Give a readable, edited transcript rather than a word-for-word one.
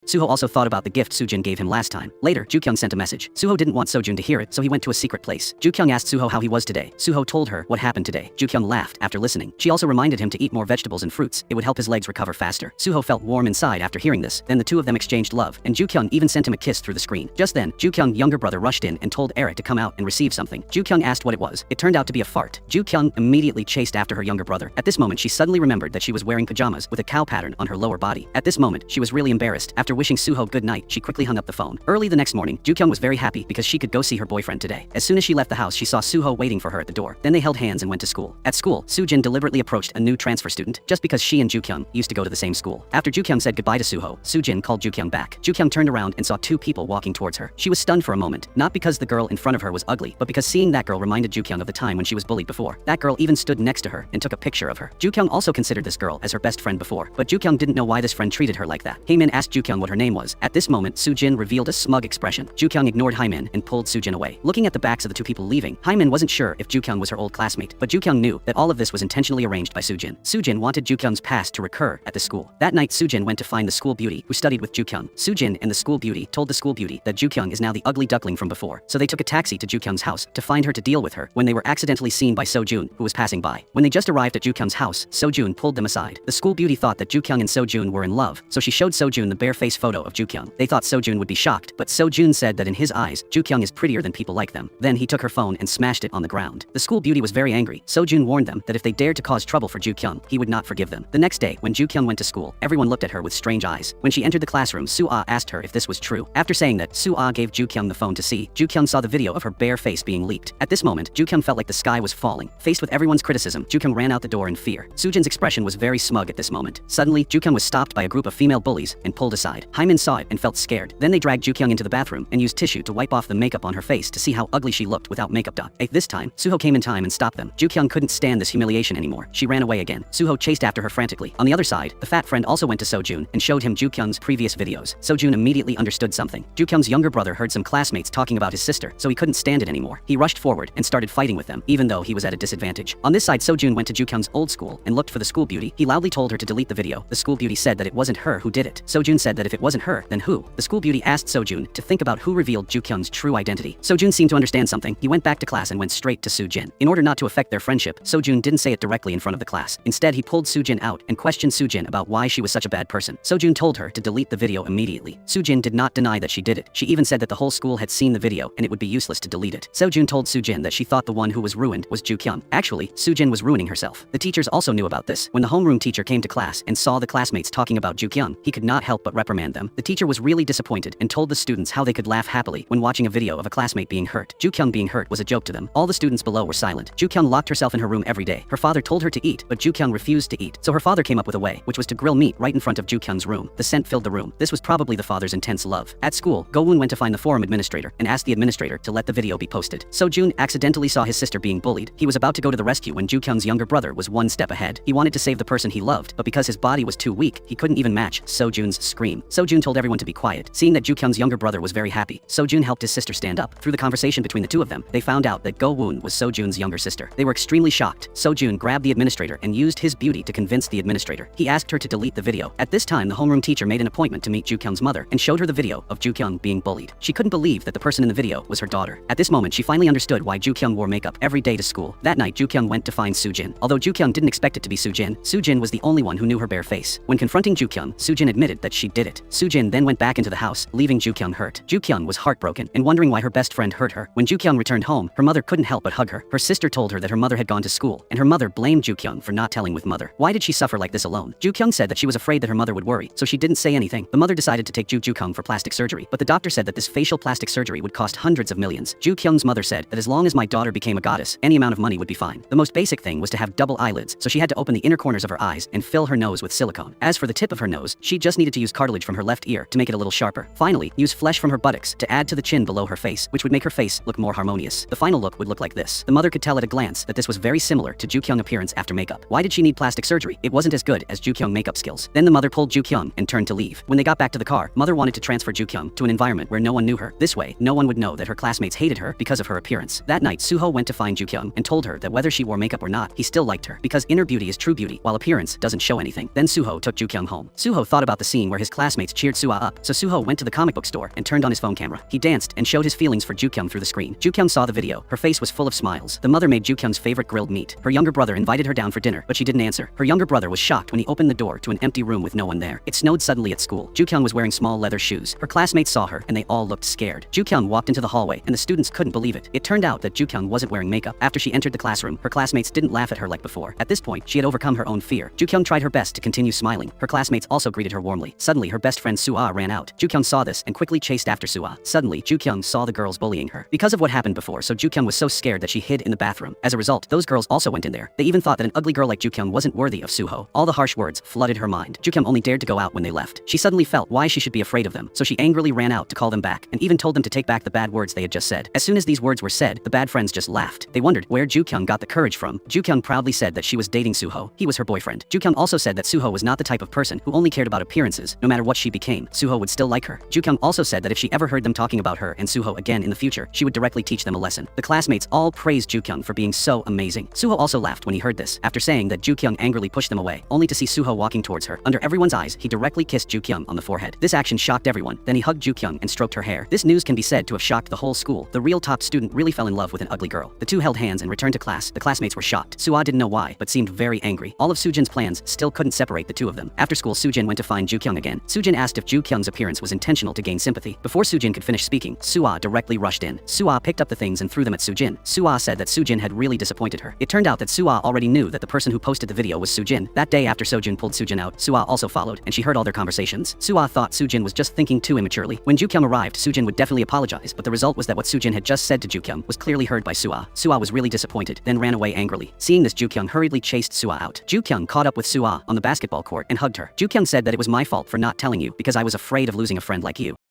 Suho also thought about the gift Soojin gave him last time. Later, Ju-kyung sent a message. Suho didn't want Sojun to hear it, so he went to a secret place. Ju-kyung asked Suho how he was today. Suho told her what happened today. Ju-kyung laughed after listening. She also reminded him to eat more vegetables and fruits. It would help his legs recover faster. Suho felt warm inside after hearing this. Then the two of them exchanged love, and Ju-kyung even sent him a kiss through the screen. Just then, Ju-kyung's younger brother rushed in and told Eric to come out and receive something. Ju-kyung asked what it was. It turned out to be a fart. Ju-kyung immediately chased after her younger brother. At this moment, she suddenly remembered that she was wearing pajamas with a cow pattern on her lower body. At this moment, she was really embarrassed. After wishing Suho good night, she quickly hung up the phone. Early the next morning, Ju-kyung was very happy because she could go see her boyfriend today. As soon as she left the house, she saw Suho waiting for her at the door. Then they held hands and went to school. At school, Soojin deliberately approached a new transfer student just because she and Ju-kyung used to go to the same school. After Ju-kyung said goodbye to Suho, Soojin called Ju-kyung back. Ju-kyung turned around and saw two people walking towards her. She was stunned for a moment, not because the girl in front of her was ugly, but because seeing that girl reminded Ju-kyung of the time when she was bullied before. That girl even stood next to her and took a picture of her. Ju-kyung also considered this girl as her best friend before, but Ju-kyung didn't know why this friend treated her like that. Haemin asked Ju-kyung what her name was. At this moment, Soojin revealed a smug expression. Ju-kyung ignored Haemin and pulled Soojin away. Looking at the backs of the two people leaving, Haemin wasn't sure if Ju-kyung was her old classmate, but Ju-kyung knew that all of this was intentionally arranged by Soojin. Soojin wanted Ju-kyung's past to recur at the school. That night, Soojin went to find the school beauty who studied with Ju-kyung. Soojin and the school beauty told the school beauty that Ju-kyung is now the ugly duckling from before, so they took a taxi to Ju-kyung's house to find her to deal with her when they were accidentally seen by Sojun, who was passing by. When they just arrived at Ju-kyung's house, Sojun pulled them aside. The school beauty thought that Ju-kyung and Sojun were in love, so she showed Sojun the bare face photo of Ju-kyung. They thought Sojun would be shocked, but Sojun said that in his eyes, Ju-kyung is prettier than people like them. Then he took her phone and smashed it on the ground. The school beauty was very angry. Sojun warned them that if they dared to cause trouble for Ju-kyung, he would not forgive them. The next day, when Ju-kyung went to school, everyone looked at her with strange eyes. When she entered the classroom, Su-ah asked her if this was true. After saying that, Su-ah gave Ju-kyung the phone to see. Ju-kyung saw the video of her bare face being leaked. At this moment, Ju-kyung felt like the sky was falling. Faced with everyone's criticism, Ju-kyung ran out the door in fear. Soojin's expression was very smug at this moment. Suddenly, Ju-kyung was stopped by a group of female bullies and pulled aside. Haemin saw it and felt scared. Then they dragged Ju-kyung into the bathroom and used tissue to wipe off the makeup on her face to see how ugly she looked without makeup. This time, Suho came in time and stopped them. Ju-kyung couldn't stand this humiliation anymore. She ran away again. Suho chased after her frantically. On the other side, the fat friend also went to Sojun and showed him Ju-kyung's previous videos. Sojun immediately understood something. Ju-kyung's younger brother heard some classmates talking about his sister, so he couldn't stand it anymore. He rushed forward and started fighting with them, even though he was at a disadvantage. On this side, Sojun went to Ju-kyung's old school and looked for the school beauty. He loudly told her to delete the video. The school beauty said that it wasn't her who did it. Sojun said that if it wasn't her, then who? The school beauty asked Sojun to think about who revealed Ju-kyung's true identity. Sojun seemed to understand something. He went back to class and went straight to Soojin. In order not to affect their friendship, Sojun didn't say it directly in front of the class. Instead, he pulled Soojin out and questioned Soojin about why she was such a bad person. Sojun told her to delete the video immediately. Soojin did not deny that she did it. She even said that the whole school had seen the video and it would be useless to delete it. Sojun told Soojin that she thought the one who was ruined was Ju-kyung. Actually, Soojin was ruining herself. The teachers also knew about this. When the homeroom teacher came to class and saw the classmates talking about Ju-kyung, he could not help but reprimand them. The teacher was really disappointed and told the students how they could laugh happily when watching a video of a classmate being hurt. Ju-kyung being hurt was a joke to them. All the students below were silent. Ju-kyung locked herself in her room every day. Her father told her to eat, but Ju-kyung refused to eat. So her father came up with a way, which was to grill meat right in front of Ju-kyung's room. The scent filled the room. This was probably the father's intense love. At school, Go-woon went to find the forum administrator and asked the administrator to let the video be posted. Sojun accidentally saw his sister being bullied. He was about to go to the rescue when Ju-kyung's younger brother was one step ahead. He wanted to save the person he loved, but because his body was too weak, he couldn't even match Sojun's scream. Sojun told everyone to be quiet. Seeing that Ju-kyung's younger brother was very happy, Sojun helped his sister stand up. Through the conversation between the two of them, they found out that Go-woon was Sojun's younger sister. They were extremely shocked. Sojun grabbed the administrator and used his beauty to convince the administrator. He asked her to delete the video. At this time, the homeroom teacher made an appointment to meet Ju-kyung's mother and showed her the video of Ju-kyung being bullied. She couldn't believe that the person in the video was her daughter. At this moment, she finally understood why Ju-kyung wore makeup every day to school. That night, Ju-kyung went to find Soojin. Although Ju-kyung didn't expect it to be Soojin, Soojin was the only one who knew her bare face. When confronting Ju-kyung, Soojin admitted that she did it. Soojin then went back into the house, leaving Ju-kyung hurt. Ju-kyung was heartbroken and wondering why her best friend hurt her. When Ju-kyung returned home, her mother couldn't help but hug her. Her sister told her that her mother had gone to school, and her mother blamed Ju-kyung for not telling with mother. Why did she suffer like this alone? Ju-kyung said that she was afraid that her mother would worry, so she didn't say anything. The mother decided to take Ju-kyung for plastic surgery, but the doctor said that this facial plastic surgery would cost hundreds of millions. Ju-kyung's mother said that as long as my daughter became a goddess, any amount of money would be fine. The most basic thing was to have double eyelids, so she had to open the inner corners of her eyes and fill her nose with silicone. As for the tip of her nose, she just needed to use cartilage from her left ear to make it a little sharper. Finally, use flesh from her buttocks to add to the chin below her face, which would make her face look more harmonious. The final look would look like this. The mother could tell at a glance that this was very similar to Ju-kyung's appearance after makeup. Why did she need plastic surgery? It wasn't as good as Ju-kyung's makeup skills. Then the mother pulled Ju-kyung and turned to leave. When they got back to the car, mother wanted to transfer Ju-kyung to an environment where no one knew her. This way, no one would know that her classmates hated her because of her appearance. That night, Suho went to find Ju-kyung and told her that whether she wore makeup or not, he still liked her because inner beauty is true beauty, while appearance doesn't show anything. Then Suho took Ju-kyung home. Suho thought about the scene where his classmates classmates cheered Suha up, so Suho went to the comic book store and turned on his phone camera. He danced and showed his feelings for Jukyung through the screen. Jukyung saw the video. Her face was full of smiles. The mother made Jukyung's favorite grilled meat. Her younger brother invited her down for dinner, but she didn't answer. Her younger brother was shocked when he opened the door to an empty room with no one there. It snowed suddenly at school. Jukyung was wearing small leather shoes. Her classmates saw her and they all looked scared. Jukyung walked into the hallway and the students couldn't believe it. It turned out that Jukyung wasn't wearing makeup. After she entered the classroom, her classmates didn't laugh at her like before. At this point, she had overcome her own fear. Jukyung tried her best to continue smiling. Her classmates also greeted her warmly. Suddenly, her best friend Suha ran out. Jukyung saw this and quickly chased after Suha. Suddenly, Jukyung saw the girls bullying her. Because of what happened before, so Jukyung was so scared that she hid in the bathroom. As a result, those girls also went in there. They even thought that an ugly girl like Jukyung wasn't worthy of Suho. All the harsh words flooded her mind. Jukyung only dared to go out when they left. She suddenly felt why she should be afraid of them, so she angrily ran out to call them back and even told them to take back the bad words they had just said. As soon as these words were said, the bad friends just laughed. They wondered where Jukyung got the courage from. Jukyung proudly said that she was dating Suho. He was her boyfriend. Jukyung also said that Suho was not the type of person who only cared about appearances. No matter what she became, Suho would still like her. Jukyung also said that if she ever heard them talking about her and Suho again in the future, she would directly teach them a lesson. The classmates all praised Jukyung for being so amazing. Suho also laughed when he heard this. After saying that, Jukyung angrily pushed them away, only to see Suho walking towards her. Under everyone's eyes, he directly kissed Jukyung on the forehead. This action shocked everyone. Then he hugged Jukyung and stroked her hair. This news can be said to have shocked the whole school. The real top student really fell in love with an ugly girl. The two held hands and returned to class. The classmates were shocked. Suha didn't know why, but seemed very angry. All of Sujin's plans still couldn't separate the two of them. After school, Sujin went to find Jukyung again. Sujin asked if Jukyung's appearance was intentional to gain sympathy. Before Sujin could finish speaking, Suha directly rushed in. Suha picked up the things and threw them at Sujin. Suha said that Sujin had really disappointed her. It turned out that Suha already knew that the person who posted the video was Sujin. That day after Sojun pulled Sujin out, Suha also followed, and she heard all their conversations. Suha thought Sujin was just thinking too immaturely. When Jukyung arrived, Sujin would definitely apologize, but the result was that what Sujin had just said to Jukyung was clearly heard by Suha. Suha was really disappointed, then ran away angrily. Seeing this, Jukyung hurriedly chased Suha out. Jukyung caught up with Suha on the basketball court and hugged her. Jukyung said that it was my fault for not telling you because I was afraid of losing a friend like you.